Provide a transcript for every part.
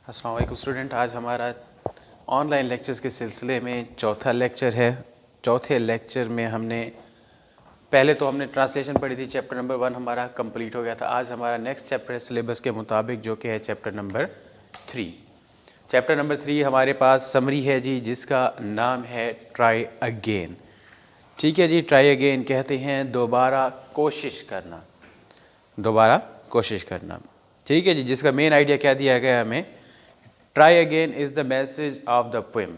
अस्सलाम वालेकुम स्टूडेंट। आज हमारा ऑनलाइन लेक्चर्स के सिलसिले में चौथा लेक्चर है। चौथे लेक्चर में हमने ट्रांसलेशन पढ़ी थी, चैप्टर नंबर 1 हमारा कंप्लीट हो गया था। आज हमारा नेक्स्ट चैप्टर है सिलेबस के मुताबिक, जो कि है चैप्टर नंबर 3। चैप्टर नंबर 3 हमारे पास समरी है जी, जिसका नाम है ट्राई अगेन। ठीक है जी, ट्राई अगेन कहते हैं दोबारा कोशिश करना, दोबारा कोशिश करना। ठीक है जी, जिसका मेन आइडिया क्या दिया गया हमें, try again is the message of the poem,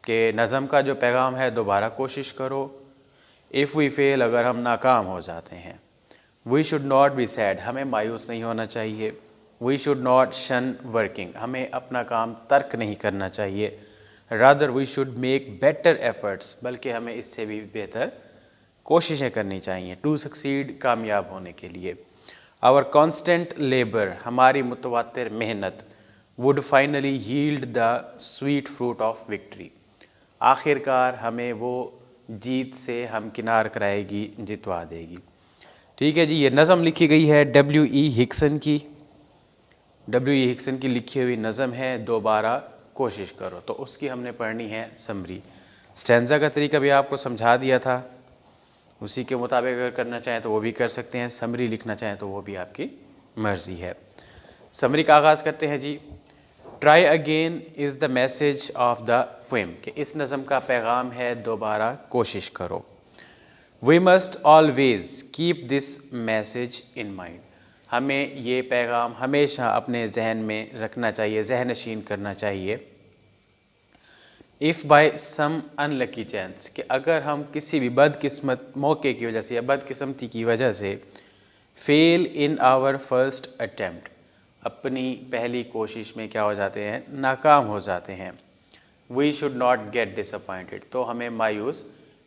के नज़म का जो पैगाम है दोबारा कोशिश करो। इफ़ वी फेल, अगर हम नाकाम हो जाते हैं। We should not be sad, हमें मायूस नहीं होना चाहिए। We should not shun working, हमें अपना काम तर्क नहीं करना चाहिए। Rather we should make better efforts, बल्कि हमें इससे भी बेहतर कोशिशें करनी चाहिए। टू सक्सीड, कामयाब होने के लिए। आवर कॉन्स्टेंट लेबर, हमारी मुतवातिर मेहनत। Would finally yield the sweet fruit of victory, आखिरकार हमें वो जीत से हमकिनार कराएगी, जितवा देगी। ठीक है जी, ये नज़म लिखी गई है W.E. हिक्सन की। W.E. हिक्सन की लिखी हुई नज़म है दोबारा कोशिश करो। तो उसकी हमने पढ़नी है समरी। स्टैंजा का तरीका भी आपको समझा दिया था, उसी के मुताबिक अगर करना चाहें तो वो भी कर सकते हैं, समरी लिखना चाहें तो वो भी आपकी मर्ज़ी है। समरी का आगाज़ करते हैं जी। Try again is the message of the poem, कि इस नज़म का पैगाम है दोबारा कोशिश करो। We must always keep this message in mind, हमें ये पैगाम हमेशा अपने जहन में रखना चाहिए, जहन नशीन करना चाहिए। If by some unlucky chance, कि अगर हम किसी भी बदकिस्मत मौके की वजह से या बदकिस्मती की वजह से fail in our first attempt, अपनी पहली कोशिश में क्या हो जाते हैं, नाकाम हो जाते हैं। We should not get disappointed, तो हमें मायूस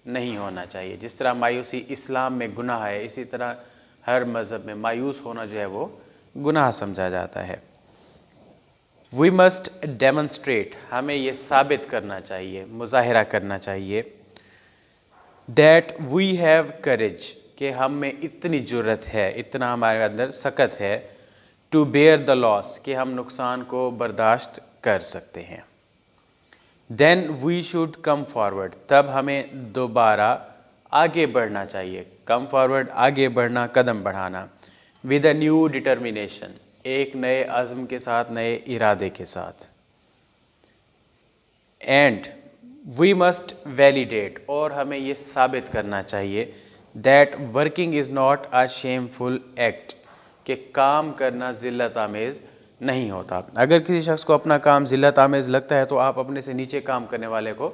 नहीं होना चाहिए। जिस तरह मायूसी इस्लाम में गुनाह है, इसी तरह हर मज़हब में मायूस होना जो है वो गुनाह समझा जाता है। वी मस्ट डेमोन्स्ट्रेट, हमें ये साबित करना चाहिए, मुजाहिरा करना चाहिए। दैट वी हैव करेज, कि हम में इतनी जुर्रत है, इतना हमारे अंदर सकत है। टू बेयर द लॉस, कि हम नुकसान को बर्दाश्त कर सकते हैं। Then we should come forward, तब हमें दोबारा आगे बढ़ना चाहिए। कम फॉरवर्ड, आगे बढ़ना, कदम बढ़ाना। विद अ न्यू डिटर्मिनेशन, एक नए अज़्म के साथ, नए इरादे के साथ। एंड वी मस्ट वैलिडेट, और हमें ये साबित करना चाहिए, that working is not a shameful act, कि काम करना ज़िल्लत आमेज़ नहीं होता। अगर किसी शख्स को अपना काम ज़िल्लत आमेज़ लगता है तो आप अपने से नीचे काम करने वाले को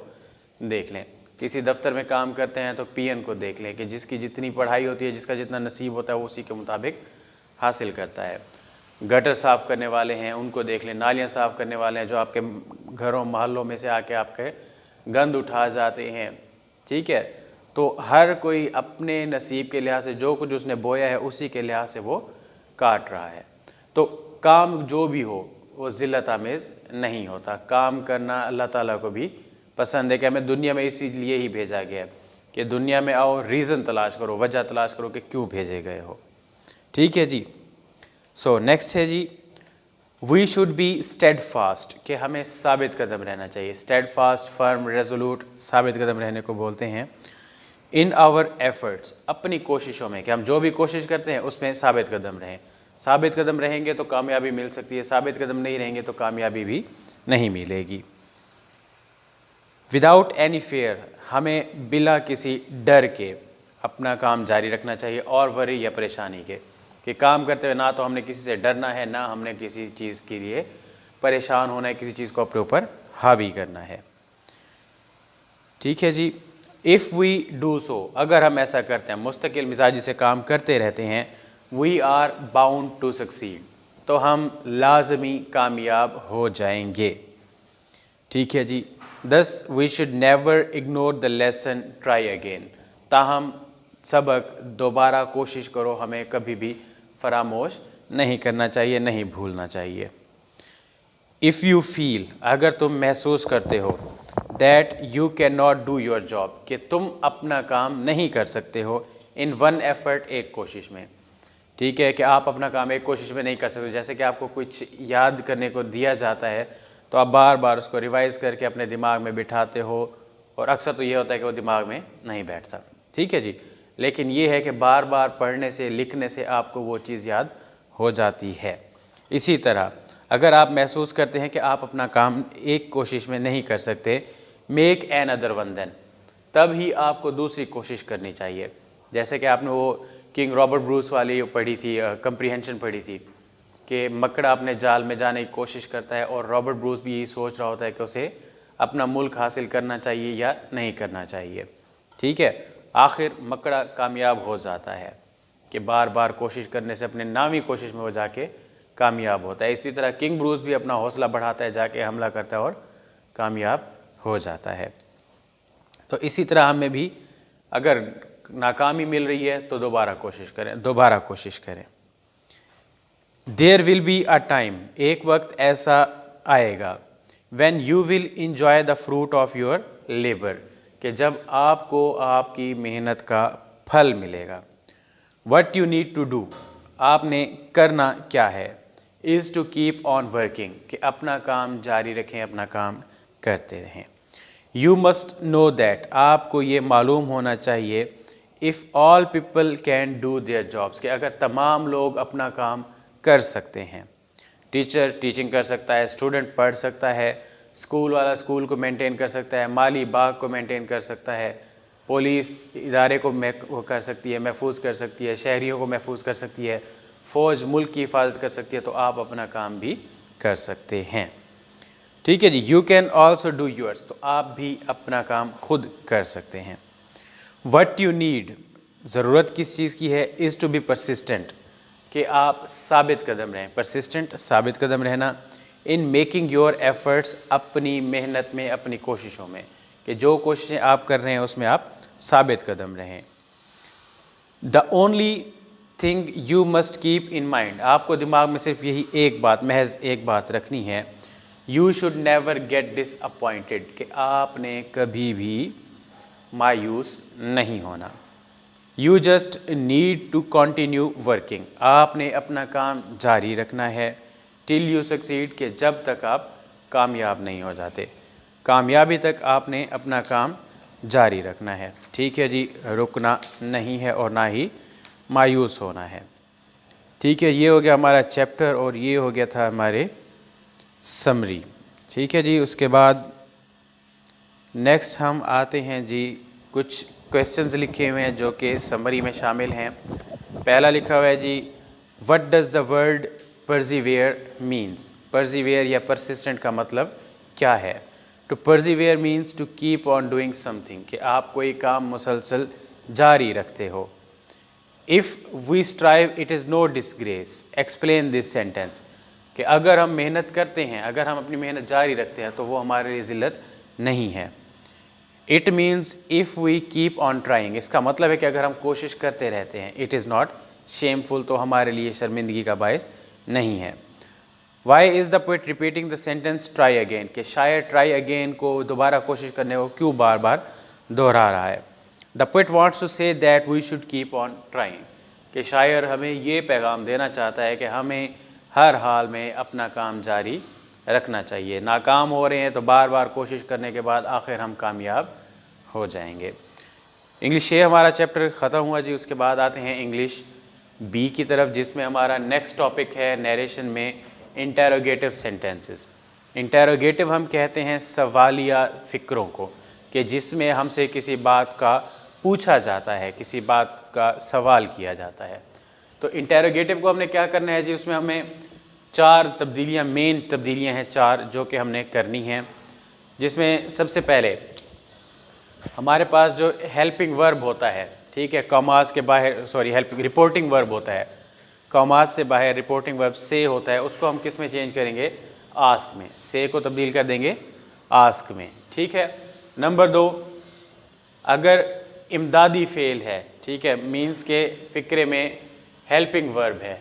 देख लें। किसी दफ्तर में काम करते हैं तो पीएन को देख लें, कि जिसकी जितनी पढ़ाई होती है, जिसका जितना नसीब होता है, वो उसी के मुताबिक हासिल करता है। गटर साफ़ करने वाले हैं उनको देख लें, नालियाँ साफ़ करने वाले हैं जो आपके घरों मोहल्लों में से आके आपके गंद उठा जाते हैं। ठीक है, तो हर कोई अपने नसीब के लिहाज से जो कुछ उसने बोया है उसी के लिहाज से वो काट रहा है। तो काम जो भी हो वो ज़िल्लत आमेज़ नहीं होता। काम करना अल्लाह ताला को भी पसंद है, कि हमें दुनिया में इसीलिए ही भेजा गया है, कि दुनिया में आओ, रीज़न तलाश करो, वजह तलाश करो कि क्यों भेजे गए हो। ठीक है जी। सो नेक्स्ट है जी, we should be steadfast, कि हमें साबित कदम रहना चाहिए। स्टेड फास्ट, फर्म, रेजोलूट, साबित कदम रहने को बोलते हैं। इन आवर एफर्ट्स, अपनी कोशिशों में, कि हम जो भी कोशिश करते हैं उसमें साबित कदम रहें। साबित कदम रहेंगे तो कामयाबी मिल सकती है, साबित कदम नहीं रहेंगे तो कामयाबी भी नहीं मिलेगी। विदाउट एनी फेयर, हमें बिला किसी डर के अपना काम जारी रखना चाहिए, और वरी या परेशानी के, कि काम करते हुए ना तो हमने किसी से डरना है, ना हमने किसी चीज़ के लिए परेशान होना है, किसी चीज़ को अपने ऊपर हावी करना है। ठीक है जी। इफ़ वी डू सो, अगर हम ऐसा करते हैं, मुस्तकिल मिजाजी से काम करते रहते हैं, we are bound to succeed, तो हम लाजमी कामयाब हो जाएंगे। ठीक है जी। Thus we should never ignore the lesson try again, ताहम सबक दोबारा कोशिश करो हमें कभी भी फरामोश नहीं करना चाहिए, नहीं भूलना चाहिए। इफ़ यू फील, अगर तुम महसूस करते हो, that you can not do your job, कि तुम अपना काम नहीं कर सकते हो, इन वन एफर्ट, एक कोशिश में, ठीक है, कि आप अपना काम एक कोशिश में नहीं कर सकते। जैसे कि आपको कुछ याद करने को दिया जाता है तो आप बार बार उसको रिवाइज़ करके अपने दिमाग में बिठाते हो, और अक्सर तो ये होता है कि वो दिमाग में नहीं बैठता। ठीक है जी, लेकिन ये है कि बार बार पढ़ने से, लिखने से आपको वो चीज़ याद हो जाती है। इसी तरह अगर आप महसूस करते हैं कि आप अपना काम एक कोशिश में नहीं कर सकते, make another one then, तब ही आपको दूसरी कोशिश करनी चाहिए। जैसे कि आपने वो किंग रॉबर्ट ब्रूस वाली पढ़ी थी, कंप्रीहेंशन पढ़ी थी, कि मकड़ा अपने जाल में जाने की कोशिश करता है और रॉबर्ट ब्रूस भी यही सोच रहा होता है कि उसे अपना मुल्क हासिल करना चाहिए या नहीं करना चाहिए। ठीक है, आखिर मकड़ा कामयाब हो जाता है कि बार बार कोशिश करने से अपने नामी कोशिश में वो जाके कामयाब होता है। इसी तरह किंग ब्रूस भी अपना हौसला बढ़ाता है, जाके हमला करता है और कामयाब हो जाता है। तो इसी तरह हमें भी अगर नाकामी मिल रही है तो दोबारा कोशिश करें। There will be a time, एक वक्त ऐसा आएगा, when you will enjoy the fruit of your labour, कि जब आपको आपकी मेहनत का फल मिलेगा। What you need to do, आपने करना क्या है, is to keep on working, कि अपना काम जारी रखें, अपना काम करते रहें। यू मस्ट नो दैट, आपको ये मालूम होना चाहिए, if all people can do their jobs, कि अगर तमाम लोग अपना काम कर सकते हैं, टीचर टीचिंग कर सकता है, स्टूडेंट पढ़ सकता है, स्कूल वाला स्कूल को मेंटेन कर सकता है, माली बाग को मेंटेन कर सकता है, पुलिस इदारे को वो कर सकती है, महफूज कर सकती है, शहरियों को महफूज कर सकती है, फ़ौज मुल्क की हिफाजत कर सकती है, तो आप अपना काम भी कर सकते हैं। ठीक है जी, you can also do yours, तो आप भी अपना काम खुद कर सकते हैं। वट यू नीड, ज़रूरत किस चीज़ की है, इज़ टू बी परसिस्टेंट, कि आप साबित कदम रहें, परसिस्टेंट साबित कदम रहना, इन मेकिंग योर एफर्ट्स, अपनी मेहनत में, अपनी कोशिशों में, कि जो कोशिशें आप कर रहे हैं उसमें आप साबित कदम रहें। The only thing you must keep in mind, आपको दिमाग में सिर्फ यही एक बात, महज एक बात रखनी है, you should never get disappointed, कि आपने कभी भी मायूस नहीं होना। You just need to continue working, आपने अपना काम जारी रखना है, टिल यू सक्सीड, कि जब तक आप कामयाब नहीं हो जाते, कामयाबी तक आपने अपना काम जारी रखना है। ठीक है जी, रुकना नहीं है और ना ही मायूस होना है। ठीक है, ये हो गया हमारा चैप्टर और ये हो गया था हमारे समरी। ठीक है जी, उसके बाद नेक्स्ट हम आते हैं जी, कुछ क्वेश्चंस लिखे हुए हैं जो कि समरी में शामिल हैं। पहला लिखा हुआ है जी, what does the word persevere means, persevere या परसिस्टेंट का मतलब क्या है। To persevere means to keep on doing something, कि आप कोई काम मुसलसल जारी रखते हो। If we strive it is no disgrace, explain this sentence, कि अगर हम मेहनत करते हैं, अगर हम अपनी मेहनत जारी रखते हैं तो वो हमारे लिए ज़िल्लत नहीं है। It means if we keep on trying, इसका मतलब है कि अगर हम कोशिश करते रहते हैं, इट इज़ नॉट शेमफुल, तो हमारे लिए शर्मिंदगी का बायस नहीं है। Why is the poet repeating the sentence try again, कि शायर ट्राई अगेन को, दोबारा कोशिश करने को क्यों बार बार दोहरा रहा है। The poet wants to say that we should keep on trying, कि शायर हमें ये पैगाम देना चाहता है कि हमें हर हाल में अपना काम जारी रखना चाहिए। नाकाम हो रहे हैं तो बार बार कोशिश करने के बाद आखिर हम कामयाब हो जाएंगे। इंग्लिश ये हमारा चैप्टर ख़त्म हुआ जी। उसके बाद आते हैं इंग्लिश बी की तरफ, जिसमें हमारा नेक्स्ट टॉपिक है नरेशन में इंटेरोगेटिव सेंटेंसेस। इंटेरोगेटिव हम कहते हैं सवालिया फ़िक्रों को, कि जिसमें हमसे किसी बात का पूछा जाता है, किसी बात का सवाल किया जाता है। तो इंटेरोगेटिव को हमने क्या करना है जी, उसमें हमें चार तब्दीलियाँ, मेन तब्दीलियाँ हैं चार, जो कि हमने करनी हैं। जिसमें सबसे पहले हमारे पास जो हेल्पिंग वर्ब होता है, ठीक है, कॉमास के बाहर, सॉरी हेल्पिंग रिपोर्टिंग वर्ब होता है, कॉमास से बाहर रिपोर्टिंग वर्ब से होता है, उसको हम किस में चेंज करेंगे, आस्क में। से को तब्दील कर देंगे आस्क में, ठीक है। नंबर 2, अगर इमदादी फेल है, ठीक है, मीन्स के फ़िक्रे में हेल्पिंग वर्ब है,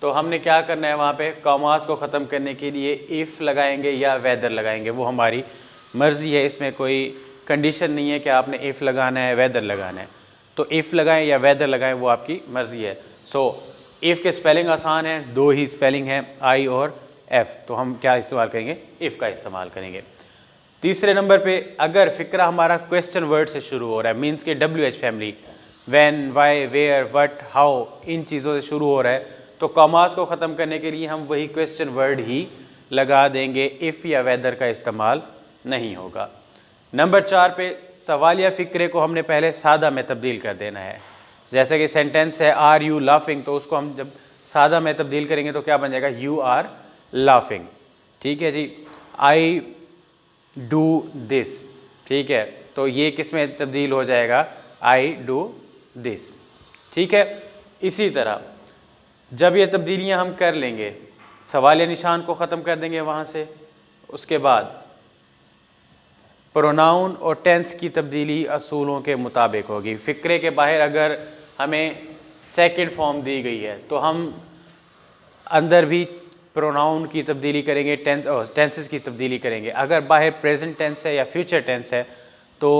तो हमने क्या करना है, वहाँ पे कॉमास को ख़त्म करने के लिए इफ़ लगाएंगे या वेदर लगाएंगे, वो हमारी मर्ज़ी है। इसमें कोई कंडीशन नहीं है कि आपने इफ़ लगाना है वेदर लगाना है, तो इफ़ लगाएं या वेदर लगाएं वो आपकी मर्ज़ी है। सो इफ़ के स्पेलिंग आसान है, दो ही स्पेलिंग है आई और एफ, तो हम क्या इस्तेमाल करेंगे, इफ़ का इस्तेमाल करेंगे। तीसरे नंबर पे अगर फिक्रा हमारा क्वेश्चन वर्ड से शुरू हो रहा है, मीन्स के WH family, when, why, where, what, how, इन चीज़ों से शुरू हो रहा है, तो कॉमास को ख़त्म करने के लिए हम वही क्वेश्चन वर्ड ही लगा देंगे, इफ़ या वेदर का इस्तेमाल नहीं होगा। नंबर 4 पे सवालिया फ़िक्रे को हमने पहले सादा में तब्दील कर देना है। जैसे कि सेंटेंस है आर यू लाफिंग, तो उसको हम जब सादा में तब्दील करेंगे तो क्या बन जाएगा, यू आर लाफिंग। ठीक है जी। आई डू दिस, ठीक है, तो ये किस में तब्दील हो जाएगा, आई डू दिस। ठीक है। इसी तरह जब ये तब्दीलियां हम कर लेंगे, सवालिया निशान को ख़त्म कर देंगे वहाँ से, उसके बाद प्रोनाउन और टेंस की तब्दीली असूलों के मुताबिक होगी। फ़िक्रे के बाहर अगर हमें सेकंड फॉर्म दी गई है तो हम अंदर भी प्रोनाउन की तब्दीली करेंगे, टेंसेस की तब्दीली करेंगे। अगर बाहर प्रेजेंट टेंस है या फ्यूचर टेंस है तो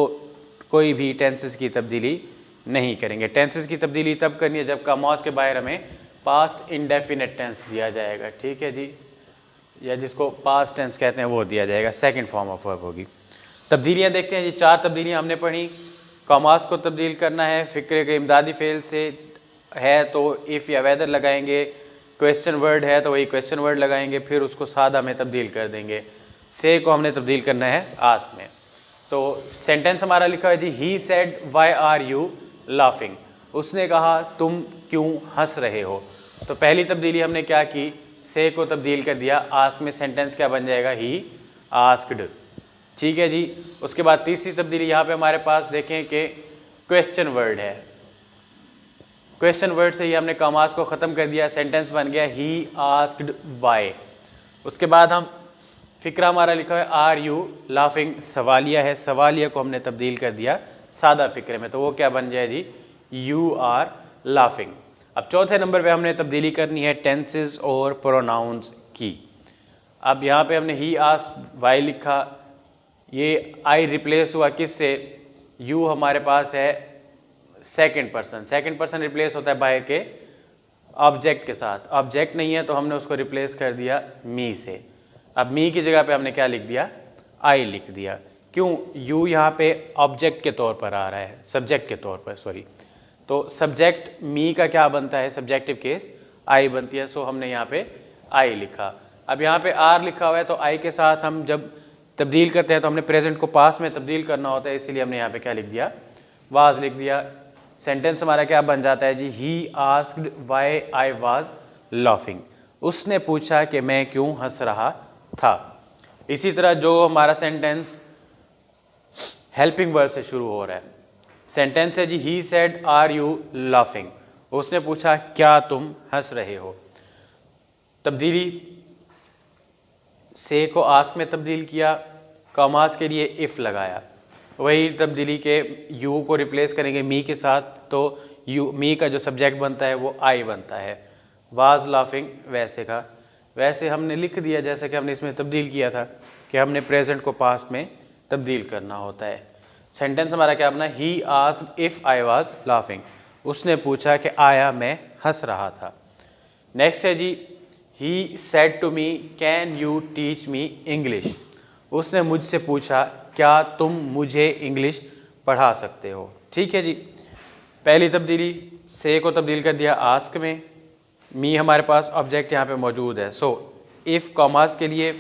कोई भी टेंसेस की तब्दीली नहीं करेंगे। टेंसेस की तब्दीली तब करनी है जब कॉमास के बाहर हमें पास्ट इंडेफिनिट टेंस दिया जाएगा, ठीक है जी, या जिसको पास्ट टेंस कहते हैं वो दिया जाएगा, सेकंड फॉर्म ऑफ वर्ब होगी। तब्दीलियाँ देखते हैं जी, 4 तब्दीलियाँ हमने पढ़ी। कॉमास को तब्दील करना है, फ़िक्रे के इमदादी फेल से है तो इफ़ या वेदर लगाएंगे, क्वेश्चन वर्ड है तो वही क्वेश्चन वर्ड लगाएंगे, फिर उसको सादा में तब्दील कर देंगे। से को हमने तब्दील करना है आस्क में। तो सेंटेंस हमारा लिखा है जी, he said why are you laughing, उसने कहा तुम क्यों हंस रहे हो। तो पहली तब्दीली हमने क्या की, से को तब्दील कर दिया आस्क में, सेंटेंस क्या बन जाएगा, ही आस्क्ड। ठीक है जी। उसके बाद तीसरी तब्दीली यहाँ पे हमारे पास देखें कि क्वेश्चन वर्ड है, क्वेश्चन वर्ड से ही हमने कॉमास को ख़त्म कर दिया, सेंटेंस बन गया ही आस्क्ड वाई। उसके बाद हम फ़िक्रा हमारा लिखा है आर यू लाफिंग, सवालिया है, सवालिया को हमने तब्दील कर दिया सादा फ़िक्रे में, तो वो क्या बन जाए जी, यू आर लाफिंग। अब चौथे नंबर पे हमने तब्दीली करनी है टेंसेस और प्रोनाउंस की। अब यहाँ पे हमने ही आस्क्ड वाई लिखा, ये आई रिप्लेस हुआ किससे, यू हमारे पास है सेकंड पर्सन रिप्लेस होता है बाय के ऑब्जेक्ट के साथ, ऑब्जेक्ट नहीं है तो हमने उसको रिप्लेस कर दिया मी से। अब मी की जगह पे हमने क्या लिख दिया, आई लिख दिया। क्यों, यू यहाँ पे ऑब्जेक्ट के तौर पर आ रहा है, सब्जेक्ट के तौर पर, सॉरी, तो सब्जेक्ट मी का क्या बनता है, सब्जेक्टिव केस आई बनती है, सो हमने यहाँ पे आई लिखा। अब यहाँ पे आर लिखा हुआ है तो आई के साथ हम जब तब्दील करते हैं तो हमने प्रेजेंट को पास्ट में तब्दील करना होता है, इसीलिए हमने यहाँ पे क्या लिख दिया, वाज लिख दिया। सेंटेंस हमारा क्या बन जाता है जी, he asked why I was laughing, उसने पूछा कि मैं क्यों हंस रहा था। इसी तरह जो हमारा सेंटेंस हेल्पिंग वर्ब से शुरू हो रहा है, सेंटेंस है जी, he said are you laughing, उसने पूछा क्या तुम हंस रहे हो। तब्दीली से को आस्क में तब्दील किया, कॉमास के लिए इफ़ लगाया, वही तब्दीली के यू को रिप्लेस करेंगे मी के साथ, तो यू मी का जो सब्जेक्ट बनता है वो आई बनता है। वाज लाफिंग वैसे का वैसे हमने लिख दिया, जैसे कि हमने इसमें तब्दील किया था कि हमने प्रेजेंट को पास्ट में तब्दील करना होता है। सेंटेंस हमारा क्या बना, he asked if I was laughing, उसने पूछा कि आया मैं हंस रहा था। नेक्स्ट है जी, he said to me can you teach me English, उसने मुझसे पूछा क्या तुम मुझे इंग्लिश पढ़ा सकते हो। ठीक है जी। पहली तब्दीली से को तब्दील कर दिया आस्क में, मी हमारे पास ऑब्जेक्ट यहाँ पे मौजूद है, सो इफ़ कॉमास के लिए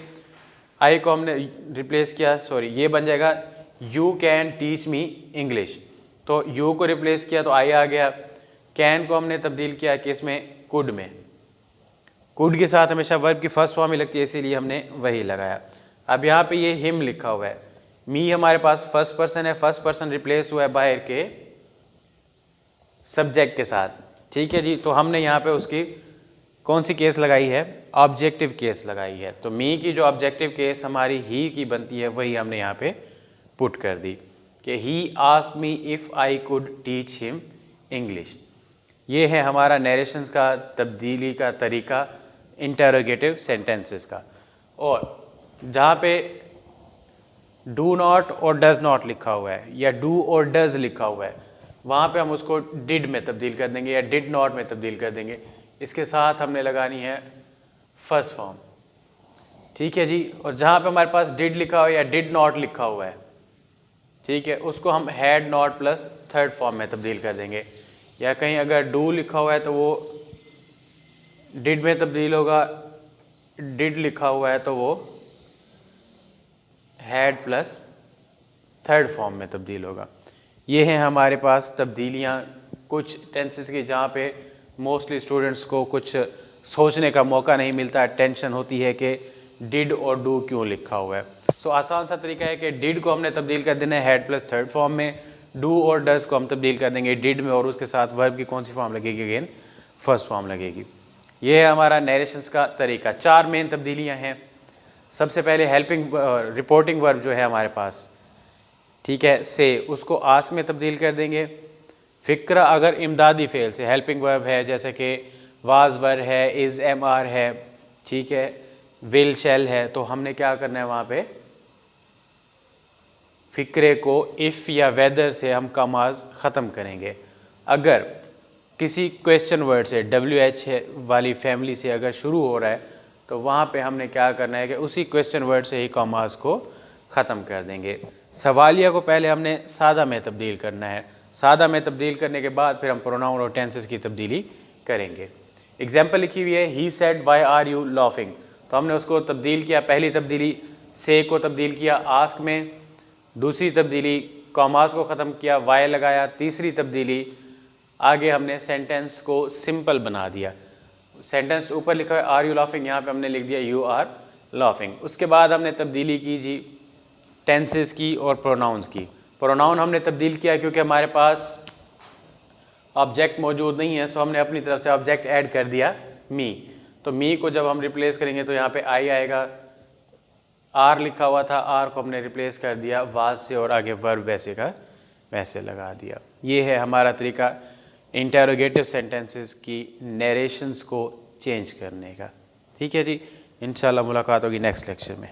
आई को हमने रिप्लेस किया, सॉरी ये बन जाएगा you can teach me English, तो यू को रिप्लेस किया तो आई आ गया। कैन को हमने तब्दील किया किस में, कुड में, कुड के साथ हमेशा वर्ब की फर्स्ट फॉर्म ही लगती है, इसीलिए हमने वही लगाया। अब यहाँ पे ये हिम लिखा हुआ है, मी हमारे पास फर्स्ट पर्सन है, फर्स्ट पर्सन रिप्लेस हुआ है बाहर के सब्जेक्ट के साथ। ठीक है जी। तो हमने यहाँ पे उसकी कौन सी केस लगाई है, ऑब्जेक्टिव केस लगाई है, तो मी की जो ऑब्जेक्टिव केस हमारी ही की बनती है वही हमने यहाँ पे पुट कर दी कि he asked me if I could teach him English. ये है हमारा नरेशंस का तब्दीली का तरीका इंटरोगेटिव सेंटेंसेस का। और जहाँ पे डू नॉट और डज नॉट लिखा हुआ है या डू और डज लिखा हुआ है, वहाँ पे हम उसको डिड में तब्दील कर देंगे या डिड नॉट में तब्दील कर देंगे। इसके साथ हमने लगानी है फर्स्ट फॉर्म, ठीक है जी। और जहाँ पे हमारे पास डिड लिखा हुआ है या डिड नॉट लिखा हुआ है, ठीक है, उसको हम had not plus third form में तब्दील कर देंगे। या कहीं अगर डू लिखा हुआ है तो वो डिड में तब्दील होगा, डिड लिखा हुआ है तो वो हैड प्लस थर्ड फॉर्म में तब्दील होगा। ये हैं हमारे पास तब्दीलियाँ कुछ टेंसेस की जहाँ पे मोस्टली स्टूडेंट्स को कुछ सोचने का मौका नहीं मिलता, टेंशन होती है कि डिड और डू क्यों लिखा हुआ है। सो आसान सा तरीका है कि डिड को हमने तब्दील कर देना है हैड प्लस थर्ड फॉर्म में, डू और डज को हम तब्दील कर देंगे डिड में, और उसके साथ वर्ब की कौन सी फॉर्म लगेगी, अगेन फर्स्ट फॉर्म लगेगी। ये है हमारा नरेशंस का तरीका। 4 मेन तब्दीलियाँ हैं। सबसे पहले हेल्पिंग रिपोर्टिंग वर्ब जो है हमारे पास, ठीक है, से उसको आस्क में तब्दील कर देंगे। फ़िक्रा अगर इमदादी फ़ेल से हेल्पिंग वर्ब है, जैसे कि वाज वर है, इज़ एम आर है, ठीक है, विल शैल है, तो हमने क्या करना है वहाँ पे फ़िक्रे को इफ़ या वेदर से हम कमाज ख़त्म करेंगे। अगर किसी क्वेश्चन वर्ड से WH वाली फैमिली से अगर शुरू हो रहा है तो वहाँ पे हमने क्या करना है कि उसी क्वेश्चन वर्ड से ही कॉमास को ख़त्म कर देंगे। सवालिया को पहले हमने सादा में तब्दील करना है, सादा में तब्दील करने के बाद फिर हम प्रोनाउन और टेंसेस की तब्दीली करेंगे। एग्जाम्पल लिखी हुई है, he said why are you laughing, तो हमने उसको तब्दील किया। पहली तब्दीली से को तब्दील किया आस्क में, दूसरी तब्दीली कॉमास को ख़त्म किया, वाई लगाया, तीसरी तब्दीली आगे हमने सेंटेंस को सिंपल बना दिया। सेंटेंस ऊपर लिखा है आर यू लाफिंग, यहाँ पे हमने लिख दिया यू आर लाफिंग। उसके बाद हमने तब्दीली की जी टेंसेस की और प्रोनाउंस की। प्रोनाउन हमने तब्दील किया क्योंकि हमारे पास ऑब्जेक्ट मौजूद नहीं है, सो हमने अपनी तरफ से ऑब्जेक्ट ऐड कर दिया मी। तो मी को जब हम रिप्लेस करेंगे तो यहाँ पे आई आएगा, आर लिखा हुआ था, आर को हमने रिप्लेस कर दिया वाज से और आगे वर्ब वैसे का वैसे लगा दिया। ये है हमारा तरीका इंटरोगेटिव सेंटेंसेस की नरेशंस को चेंज करने का। ठीक है जी, इंशाल्लाह मुलाकात होगी नेक्स्ट लेक्चर में।